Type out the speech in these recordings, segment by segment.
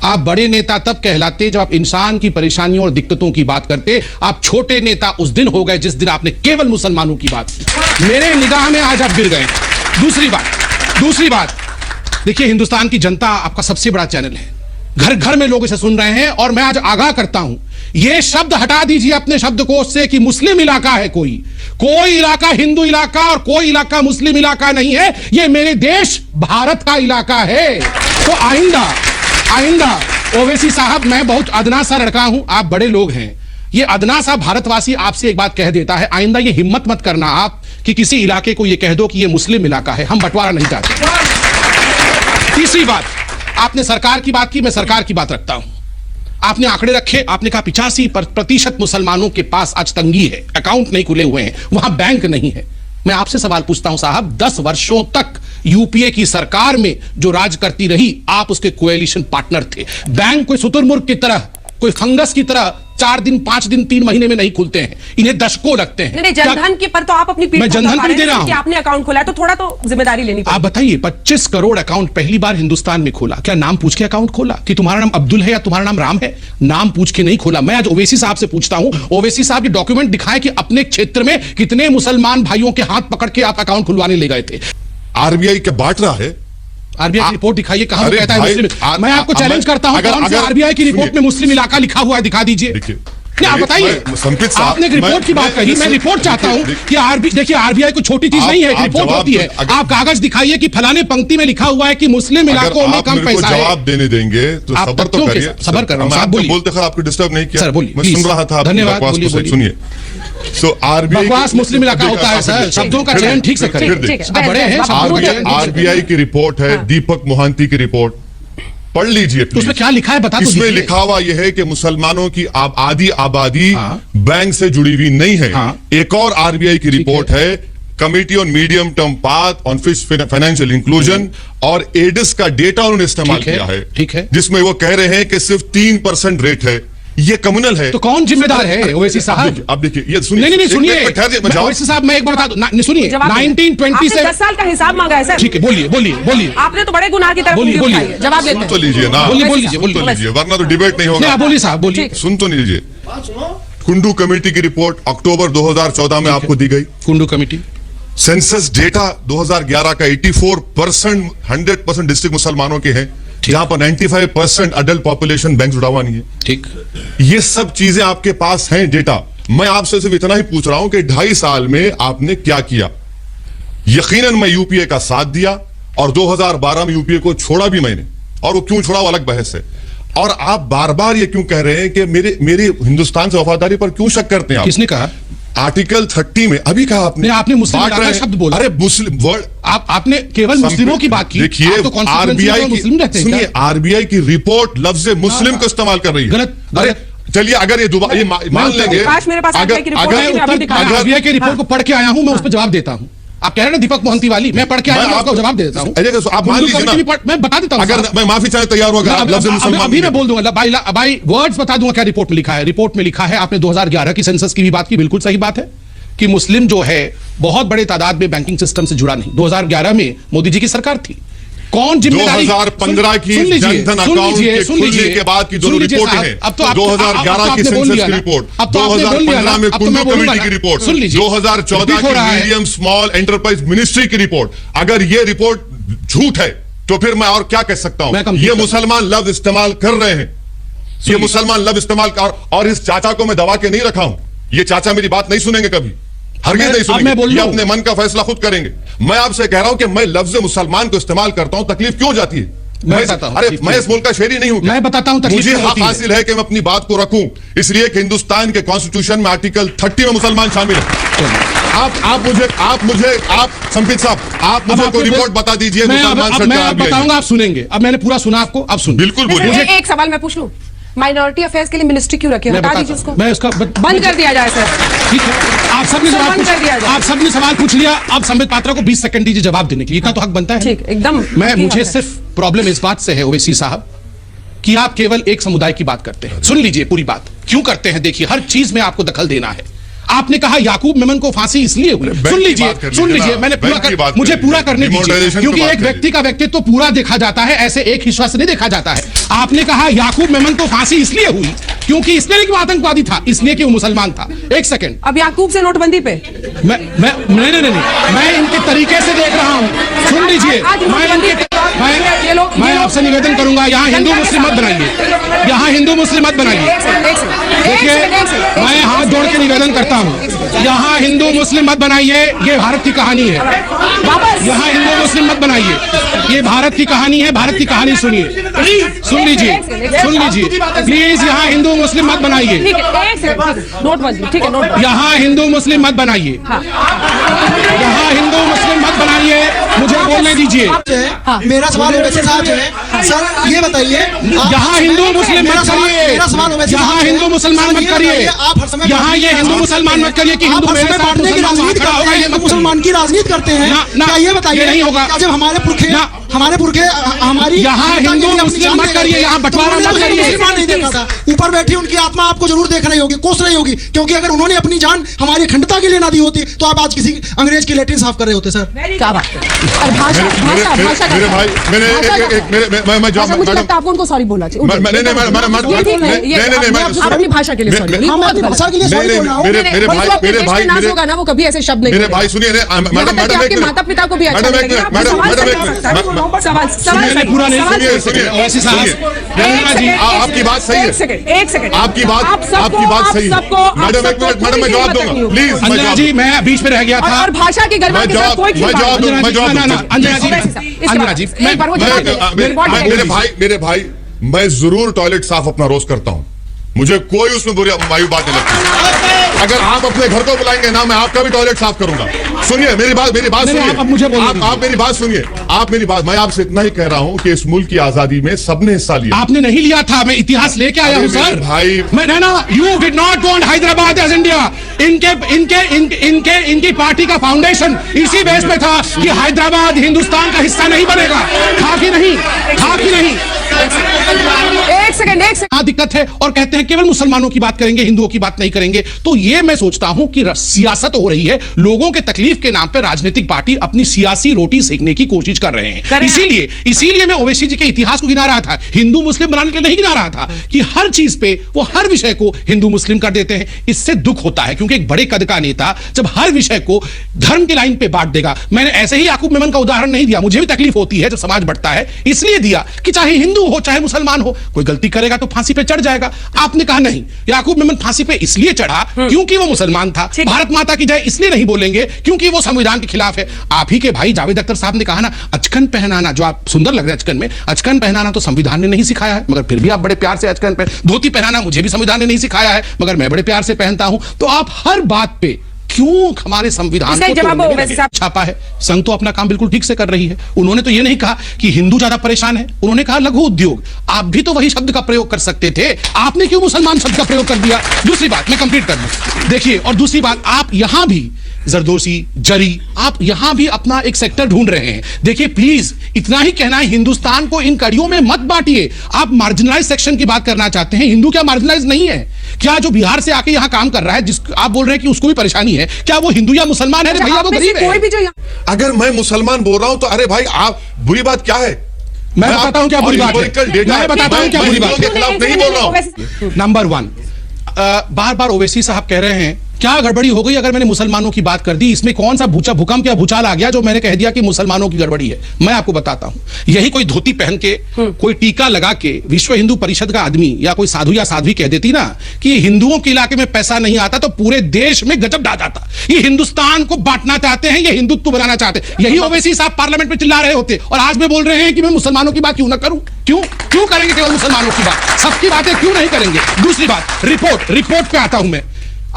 आप बड़े नेता तब कहलाते जब आप इंसान की परेशानियों और दिक्कतों की बात करते। आप छोटे नेता उस दिन हो गए जिस दिन आपने केवल मुसलमानों की बात की। मेरे निगाह में आज आप गिर गए। दूसरी बात देखिए, हिंदुस्तान की जनता आपका सबसे बड़ा चैनल है, घर घर में लोग इसे सुन रहे हैं, और मैं आज आगाह करता हूं, यह शब्द हटा दीजिए अपने शब्दकोश से कि मुस्लिम इलाका है। कोई इलाका हिंदू इलाका और कोई इलाका मुस्लिम इलाका नहीं है। यह मेरे देश भारत का इलाका है। तो आइंदा ओवैसी साहब, मैं बहुत अदना सा लड़का हूं, आप बड़े लोग हैं, ये अदना सा भारतवासी आपसे एक बात कह देता है, आइंदा ये हिम्मत मत करना आप कि किसी इलाके को ये कह दो कि ये मुस्लिम इलाका है। हम बंटवारा नहीं चाहते। तीसरी बात, आपने सरकार की बात की, मैं सरकार की बात रखता हूं। आपने आंकड़े रखे, आपने कहा 85% मुसलमानों के पास आज तंगी है, अकाउंट नहीं खुले हुए हैं, वहां बैंक नहीं है। मैं आपसे सवाल पूछता हूं साहब, 10 वर्षों तक यूपीए की सरकार में जो राज करती रही, आप उसके कोएलिशन पार्टनर थे। बैंक कोई शुतुरमुर्ग की तरह, कोई फंगस की तरह 4 दिन 5 दिन 3 महीने में नहीं खुलते हैं, इन्हें दशकों लगते हैं। नहीं, जनधन के पर तो आप अपनी मैं जनधन पर दे रहा हूं कि आपने अकाउंट खोला है, तो थोड़ा तो जिम्मेदारी लेनी पड़ेगी। आप बताइए, 25 करोड़ अकाउंट पहली बार हिंदुस्तान में खोला, क्या नाम पूछ के अकाउंट खोला कि तुम्हारा नाम अब्दुल है या तुम्हारा नाम राम है? नाम पूछ के नहीं खोला। मैं आज ओवैसी साहब से पूछता हूं, ओवैसी साहब ये डॉक्यूमेंट दिखाएं कि अपने क्षेत्र में कितने मुसलमान भाइयों के हाथ पकड़ के आप अकाउंट खुलवाने ले गए थे। आरबीआई क्या बांट रहा है? आरबीआई की रिपोर्ट दिखाइए, कहां कहता है मुस्लिम। मैं आपको चैलेंज करता हूं, कौन सी आरबीआई की रिपोर्ट में मुस्लिम इलाका लिखा हुआ है, दिखा दीजिए। आप बताइए, आपने एक रिपोर्ट की बात कही, मैं रिपोर्ट चाहता हूं कि देखिए, आरबीआई को छोटी चीज नहीं है, रिपोर्ट होती है। आप कागज दिखाइए कि फलाने पंक्ति में लिखा हुआ है कि मुस्लिम इलाकों में कम पैसा है। जवाब देने देंगे तो सबर तो करिए। सबर कर रहा हूं, आप बोलिए। बोलते खैर आपको डिस्टर्ब नहीं किया, मैं सुन रहा था। धन्यवाद, सुनिए। बकवास मुस्लिम इलाका होता है सर, शब्दों का चयन ठीक से करें, बड़े हैं। आरबीआई की रिपोर्ट है, दीपक मोहंती की रिपोर्ट, पढ़ लीजिए। उसमें क्या लिखा है बता दो। इसमें लिखा हुआ यह है कि मुसलमानों की आधी आबादी बैंक से जुड़ी हुई नहीं है। एक और आरबीआई की रिपोर्ट है, committee on medium term path on financial inclusion, और एडिस का डेटा उन्होंने इस्तेमाल किया है, ठीक है, जिसमें वो कह रहे हैं कि सिर्फ 3% रेट है। ये कम्युनल है। तो कौन जिम्मेदार है ओवैसी साहब? अब देखिए, ये सुनिए। नहीं सुनिए ओवैसी साहब, मैं एक बात बता दूं, सुनिए। 1927 10 साल का हिसाब मांगा है सर। ठीक है, बोलिए। आपने तो बड़े गुनाह की तरफ बोलिए, जवाब देते हैं। तो लीजिए ना, बोलिए, वरना तो डिबेट नहीं होगा। बोलिए साहब, बोलिए। सुन तो लीजिए। कुंडू कमेटी की रिपोर्ट अक्टूबर 2014 में आपको दी गई। कुंडू कमेटी सेंसस डेटा 2011 का 84% 100% डिस्ट्रिक्ट मुसलमानों के हैं, जहां पर 95% अडल्ट पॉपुलेशन बैंक जुड़ा हुआ नहीं है। ठीक, ये सब चीजें आपके पास हैं डेटा। मैं आपसे सिर्फ इतना ही पूछ रहा हूं कि 2.5 साल में आपने क्या किया। यकीनन मैं यूपीए का साथ दिया, और 2012 में यूपीए को छोड़ा भी मैंने, और वो क्यों छोड़ा वो अलग बहस है। और आप बार बार ये क्यों कह रहे हैं कि मेरे हिंदुस्तान से वफादारी पर क्यों शक करते हैं आप? किसने कहा? आर्टिकल 30 में अभी कहा आपने मुस्लिम इलाका शब्द बोला। अरे मुस्लिम वर्ड, आपने केवल मुस्लिमों की बात की। देखिए, आरबीआई की, सुनिए, आरबीआई की रिपोर्ट लफ्ज मुस्लिम को इस्तेमाल कर रही है। गलत। चलिए, अगर ये दोबारा ये मान लेंगे, आरबीआई की रिपोर्ट को पढ़ के आया हूं, मैं उस पर जवाब देता हूं। आप कह रहे हैं ना दीपक मोहंती वाली, मैं पढ़ के आया हूं, आपको जवाब दे देता हूं। आप मान लीजिए ना, मैं बता देता हूं। अगर मैं माफी चाहे तैयार होगा, अभी मैं बोल दूंगा भाई, वर्ड्स बता दूंगा क्या रिपोर्ट में लिखा है। रिपोर्ट में लिखा है, आपने 2011 की सेंसस की भी बात की, बिल्कुल सही बात है कि मुस्लिम जो है बहुत बड़े तादाद में बैंकिंग सिस्टम से जुड़ा नहीं। 2011 में मोदी जी की सरकार थी। कौन जिम्मेदारी? 2015 की जनधन अकाउंट के खुलने के बाद की दोनों रिपोर्टें हैं। अब तो 2011 की सेंसस की रिपोर्ट, 2015 में कुंडू कमेटी की रिपोर्ट, 2014 की मीडियम स्मॉल एंटरप्राइज मिनिस्ट्री की रिपोर्ट। अगर ये रिपोर्ट झूठ है तो फिर मैं और क्या कह सकता हूं? ये मुसलमान लफ्ज इस्तेमाल कर रहे हैं, ये मुसलमान लफ्ज इस्तेमाल कर, और इस चाचा को मैं दबा के नहीं रखा हूं। ये चाचा मेरी बात नहीं सुनेंगे कभी, हरगिज़ नहीं सुनेंगे। ये अपने मन का फैसला खुद करेंगे। मैं आपसे कह रहा हूं कि मैं लफ्ज मुसलमान को इस्तेमाल करता हूं, तकलीफ क्यों जाती है? मैं इस मुल्क का शहरी नहीं हूं। मैं बताता हूं, मुझे हक हासिल है कि मैं अपनी बात को रखूं, इसलिए कि हिंदुस्तान के कॉन्स्टिट्यूशन में आर्टिकल 30 में मुसलमान शामिल है। आप संपित साहब, आप मुझे कोई रिपोर्ट बता दीजिए। मैं बताऊंगा, आप सुनेंगे। अब मैंने पूरा सुना आपको, अब सुन। बिल्कुल बोलिए। एक सवाल मैं पूछ लूं, माइनॉरिटी अफेयर्स के लिए मिनिस्ट्री क्यों रखे? हटा दीजिए उसको, मैं उसका बंद कर दिया जाए सर। ठीक है, आप सबने सवाल पूछ लिया। अब संबित पात्रा को 20 सेकंड दीजिए जवाब देने के लिए, इतना तो हक बनता है। ठीक, एकदम। मुझे सिर्फ प्रॉब्लम इस बात से है ओवैसी साहब कि आप केवल एक समुदाय की बात करते हैं। सुन लीजिए पूरी बात, क्यों करते हैं? देखिए, हर चीज में आपको दखल देना है। आपने कहा याकूब मेमन को फांसी इसलिए हुई। सुन लीजिए मैंने मुझे पूरा करने दीजिए, क्योंकि एक व्यक्ति का व्यक्तित्व तो पूरा देखा जाता है, ऐसे एक हिस्सा से नहीं देखा जाता है। आपने कहा याकूब मेमन को फांसी इसलिए हुई क्योंकि इसलिए कि वो आतंकवादी था, इसलिए कि वो मुसलमान था। एक सेकंड, अब याकूब से नोटबंदी पे नहीं, मैं इनके तरीके से देख रहा हूं। सुन लीजिए, मैं आपसे निवेदन करूंगा, यहाँ हिंदू मुस्लिम मत बनाइए, यहाँ हिंदू मुस्लिम मत बनाइए। देखिए मैं हाथ जोड़ के निवेदन करता हूँ, यहाँ हिंदू मुस्लिम मत बनाइए, ये भारत की कहानी है। यहाँ हिंदू मुस्लिम मत बनाइए, ये भारत की कहानी है, भारत की कहानी सुनिए, सुन लीजिए प्लीज। यहाँ हिंदू मुस्लिम मत बनाइए, यहाँ हिंदू मुस्लिम मत बनाइए, यहाँ हिंदू मुस्लिम मत बनाइए, मुझे बोलने दीजिए। मेरा सवाल ओवैसी साहब से है, सर ये बताइए, यहाँ हिंदू मुस्लिम मत करिए, यहाँ हिंदू मुसलमान मत करिए, यहाँ ये हिंदू मुसलमान मत करिए कि हिंदू मेरे साथ मुसलमान खड़ा होगा, ये मुसलमान की राजनीति करते हैं ना, ये बताइए नहीं होगा। जब हमारे पुरखे हमारी यहाँ हिंदू मुस्लिम मत करिए, यहाँ बंटवारा मत करिए। मुसलमान नहीं देखा था, ऊपर बैठी उनकी आत्मा आपको जरूर देख रही होगी, कोस रही होगी, क्योंकि अगर उन्होंने अपनी जान हमारी अखंडता के लिए ना दी होती तो आप आज किसी अंग्रेज की लेटरिन साफ कर रहे होते। सर क्या बात है, मेरे भाई मैं जवाब मैडम आपको उनको सॉरी बोलना चाहिए। अपनी भाषा के लिए सॉरी, भाषा के लिए सॉरी बोल रहा हूं। मेरे भाई होगा ना, वो कभी ऐसे शब्द नहीं। मेरे भाई सुनिए, मैडम माता पिता को भी अच्छा आपकी बात सही है, एक सेकंड आपकी बात सही है मैडम, एक मिनट मैडम, मैं जवाब दूंगा प्लीज। अंजना जी मैं बीच में रह गया था, और भाषा की गड़बड़ के साथ कोई मेरे भाई मैं जरूर टॉयलेट साफ अपना रोज करता हूं, मुझे कोई उसमें बुरी वायु बात नहीं लगती। अगर आप अपने घर को बुलाएंगे ना, मैं आपका भी टॉयलेट साफ करूंगा। सुनिए मेरी बात सुनिए, आप मेरी बात सुनिए, आप मेरी बात, मैं आपसे इतना ही कह रहा हूं कि इस मुल्क की आजादी में सबने हिस्सा लिया। आपने नहीं लिया था, मैं इतिहास लेके आया हूं सर भाई। मैं ना, you did not want Hyderabad as India. इनकी पार्टी का फाउंडेशन इसी बेस पे था कि हैदराबाद हिंदुस्तान का हिस्सा नहीं बनेगा। था कि नहीं? एक सेकंड हाँ दिक्कत है, और कहते हैं केवल मुसलमानों की बात करेंगे, हिंदुओं की बात नहीं करेंगे। तो ये मैं सोचता हूं कि सियासत हो रही है, लोगों के तकलीफ के नाम पे राजनीतिक पार्टी अपनी सियासी रोटी सेकने की कोशिश कर रहे हैं। इसीलिए मैं ओवैसी जी के इतिहास को गिना रहा था, हिंदू मुस्लिम बनाने के लिए नहीं गिना रहा था कि हर चीज पे वो हर विषय को हिंदू मुस्लिम कर देते हैं। इससे दुख होता है, क्योंकि एक बड़े कद का नेता जब हर विषय को धर्म की लाइन पे बांट देगा। मैंने ऐसे ही याकूब मेमन का उदाहरण नहीं दिया, मुझे भी तकलीफ होती है जब समाज बढ़ता है, इसलिए दिया कि चाहे हिंदू हो चाहे मुसलमान हो, कोई गलती करेगा तो फांसी पे चढ़ जाएगा। आपने कहा नहीं, याकूब मेमन फांसी पे इसलिए चढ़ा क्योंकि वो मुसलमान था। भारत माता की जय इसलिए नहीं बोलेंगे क्योंकि वो संविधान के खिलाफ है। आप ही के भाई जावेद अख्तर साहब ने कहा ना, अचकन पहनाना, जो आप सुंदर लग रहे हैं अचकन में, अचकन पहनाना तो संविधान ने नहीं सिखाया है, मगर फिर भी आप बड़े प्यार से अचकन पहन। धोती पहनाना मुझे भी संविधान ने नहीं सिखाया है, मगर मैं बड़े प्यार से पहनता हूं। तो आप हर बात पे क्यों हमारे संविधान को तोड़ने में छापा है? संघ तो अपना काम बिल्कुल ठीक से कर रही है। उन्होंने तो ये नहीं कहा कि हिंदू ज्यादा परेशान है, उन्होंने कहा लघु उद्योग। आप भी तो वही शब्द का प्रयोग कर सकते थे, आपने क्यों मुसलमान शब्द का प्रयोग कर दिया? दूसरी बात मैं कंप्लीट कर दूं, देखिए, और दूसरी बात, आप यहां भी जरदोशी, जरी, आप यहां भी अपना एक सेक्टर ढूंढ रहे हैं। देखिए प्लीज, इतना ही कहना है, हिंदुस्तान को इन कड़ियों में मत बांटिए। आप मार्जिनलाइज सेक्शन की बात करना चाहते हैं, हिंदू क्या मार्जिनलाइज नहीं है? क्या जो बिहार से आके यहां काम कर रहा है, जिस आप बोल रहे हैं कि उसको भी परेशानी है, क्या वो हिंदू या मुसलमान है? भैया वो गरीब है। कोई भी जो अगर मैं मुसलमान बोल रहा हूं तो अरे भाई आप, बुरी बात क्या है? मैं बताता हूं क्या बुरी बात है, मैं बताता हूं क्या बुरी बात के खिलाफ नहीं बोल रहा हूं। नंबर 1, बार बार ओवैसी साहब कह रहे हैं क्या गड़बड़ी हो गई अगर मैंने मुसलमानों की बात कर दी? इसमें कौन सा भूकंप या भूचाल आ गया जो मैंने कह दिया कि मुसलमानों की गड़बड़ी है? मैं आपको बताता हूं, यही कोई धोती पहन के, कोई टीका लगा के विश्व हिंदू परिषद का आदमी या कोई साधु या साध्वी कह देती ना कि हिंदुओं के इलाके में पैसा नहीं आता, तो पूरे देश में गजब डा जाता। ये हिंदुस्तान को बांटना चाहते हैं, ये हिंदुत्व बनाना चाहते हैं। यही ओवैसी साहब पार्लियामेंट में चिल्ला रहे होते, और आज में बोल रहे हैं कि मैं मुसलमानों की बात क्यों ना करूं। क्यों करेंगे केवल मुसलमानों की बात? सबकी बातें क्यों नहीं करेंगे? दूसरी बात, रिपोर्ट पे आता हूं मैं।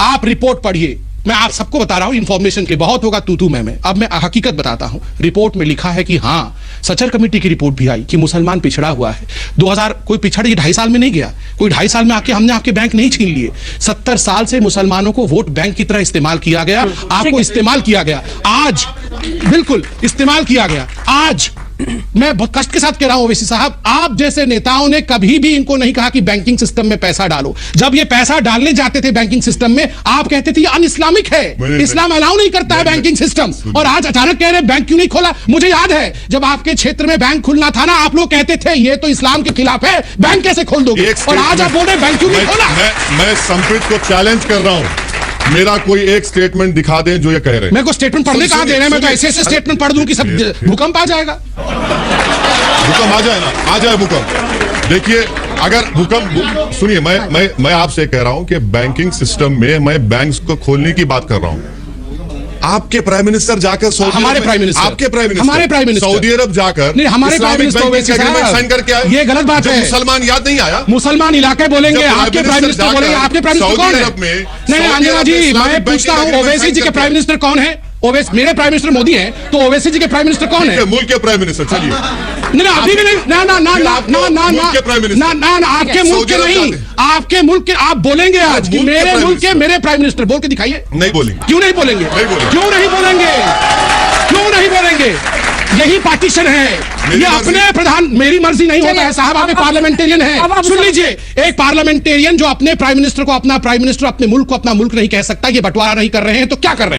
आप रिपोर्ट पढ़िए, मैं आप सबको बता रहा हूं, इंफॉर्मेशन के बहुत होगा तू मैं। अब मैं हकीकत बताता हूं। रिपोर्ट में लिखा है कि हां, सचर कमेटी की रिपोर्ट भी आई कि मुसलमान पिछड़ा हुआ है। 2000 कोई पिछड़ ये 2.5 साल में नहीं गया, कोई 2.5 साल में आके हमने आपके बैंक नहीं छीन लिए। 70 साल से मुसलमानों को वोट बैंक की तरह इस्तेमाल किया गया, आपको इस्तेमाल किया गया, आज बिल्कुल इस्तेमाल किया गया। आज मैं बहुत कष्ट के साथ कह रहा हूं ओवैसी साहब, आप जैसे नेताओं ने कभी भी इनको नहीं कहा कि बैंकिंग सिस्टम में पैसा डालो। जब ये पैसा डालने जाते थे बैंकिंग सिस्टम में, आप कहते थे ये अन इस्लामिक है, इस्लाम अलाउ नहीं करता है बैंकिंग सिस्टम, और आज अचानक कह रहे बैंक क्यों नहीं खोला। मुझे याद है जब आपके क्षेत्र में बैंक खुलना था ना, आप लोग कहते थे ये तो इस्लाम के खिलाफ है, बैंक कैसे खोल दोगे, और आज आप बोल रहे बैंक क्यों नहीं खोला। मैं संप्रीत को चैलेंज कर रहा हूं, मेरा कोई एक स्टेटमेंट दिखा दें जो ये कह रहे हैं। मेरे को स्टेटमेंट पढ़ने कहां दे रहे हैं, मैं तो ऐसे ऐसे स्टेटमेंट पढ़ दूं कि सब भूकंप आ जाएगा। भूकंप आ जाए ना, आ जाए भूकंप। देखिए अगर भूकंप, सुनिए मैं आपसे कह रहा हूं कि बैंकिंग सिस्टम में मैं बैंक्स को खोलने की बात कर रहा हूं। आपके प्राइम मिनिस्टर जाकर हमारे प्राइम मिनिस्टर, आपके प्राइम मिनिस्टर, हमारे प्राइम मिनिस्टर सऊदी अरब जाकर नहीं, हमारे प्राइम मिनिस्टर साइन करके आए। ये गलत बात है। मुसलमान याद नहीं आया, मुसलमान इलाके बोलेंगे, आपके प्राइम मिनिस्टर बोलेंगे। आपके प्राइम मिनिस्टर कौन है? नहीं अंजना जी, मैं पूछता हूँ ओवैसी जी के प्राइम मिनिस्टर कौन है? मेरे प्राइम मिनिस्टर मोदी हैं, तो ओवैसी जी के प्राइम मिनिस्टर कौन है? मुल्क के प्राइम मिनिस्टर। चलिए नहीं अभी भी नहीं, ना आपके मुल्क के नहीं, आपके मुल्क के आप बोलेंगे आज कि मेरे मुल्क के मेरे प्राइम मिनिस्टर, बोल के दिखाइए। नहीं बोलेंगे। क्यों नहीं बोलेंगे? क्यों नहीं बोलेंगे? क्यों नहीं बोलेंगे? यही पार्टीशन है, ये अपने प्रधान, मेरी मर्जी नहीं होता है साहब, आप एक पार्लियामेंटेरियन है। सुन लीजिए, एक पार्लियामेंटेरियन जो अपने प्राइम मिनिस्टर को अपना प्राइम मिनिस्टर, अपने मुल्क को अपना मुल्क नहीं कह सकता, ये बंटवारा नहीं कर रहे हैं तो क्या कर रहे हैं?